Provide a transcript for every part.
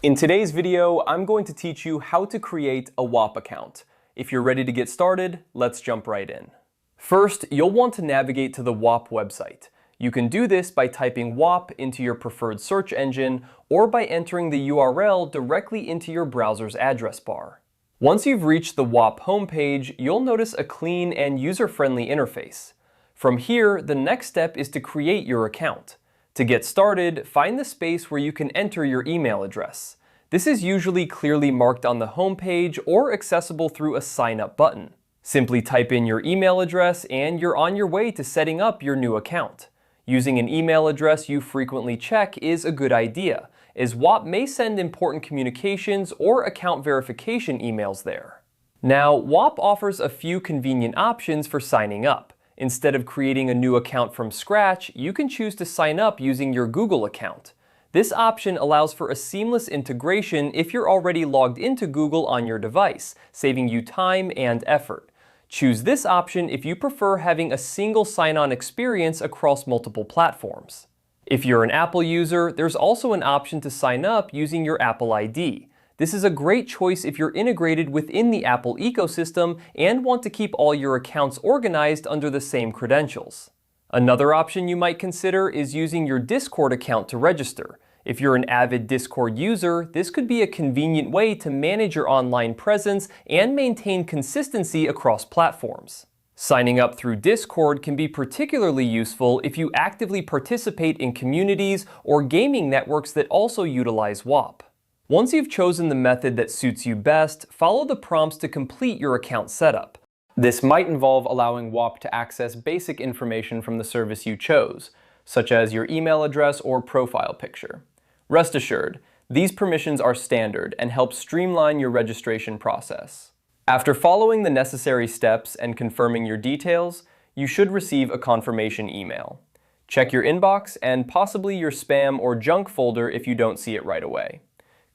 In today's video, I'm going to teach you how to create a Whop account. If you're ready to get started, let's jump right in. First, you'll want to navigate to the Whop website. You can do this by typing Whop into your preferred search engine or by entering the URL directly into your browser's address bar. Once you've reached the Whop homepage, you'll notice a clean and user-friendly interface. From here, the next step is to create your account. To get started, find the space where you can enter your email address. This is usually clearly marked on the homepage or accessible through a Sign Up button. Simply type in your email address and you're on your way to setting up your new account. Using an email address you frequently check is a good idea, as Whop may send important communications or account verification emails there. Now, Whop offers a few convenient options for signing up. Instead of creating a new account from scratch, you can choose to sign up using your Google account. This option allows for a seamless integration if you're already logged into Google on your device, saving you time and effort. Choose this option if you prefer having a single sign-on experience across multiple platforms. If you're an Apple user, there's also an option to sign up using your Apple ID. This is a great choice if you're integrated within the Apple ecosystem and want to keep all your accounts organized under the same credentials. Another option you might consider is using your Discord account to register. If you're an avid Discord user, this could be a convenient way to manage your online presence and maintain consistency across platforms. Signing up through Discord can be particularly useful if you actively participate in communities or gaming networks that also utilize Whop. Once you've chosen the method that suits you best, follow the prompts to complete your account setup. This might involve allowing Whop to access basic information from the service you chose, such as your email address or profile picture. Rest assured, these permissions are standard and help streamline your registration process. After following the necessary steps and confirming your details, you should receive a confirmation email. Check your inbox and possibly your spam or junk folder if you don't see it right away.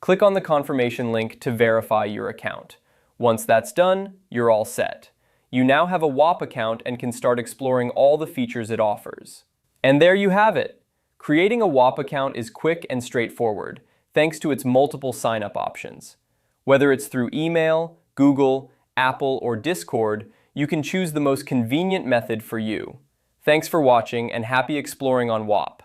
Click on the confirmation link to verify your account. Once that's done, you're all set. You now have a Whop account and can start exploring all the features it offers. And there you have it! Creating a Whop account is quick and straightforward, thanks to its multiple sign-up options. Whether it's through email, Google, Apple, or Discord, you can choose the most convenient method for you. Thanks for watching and happy exploring on Whop.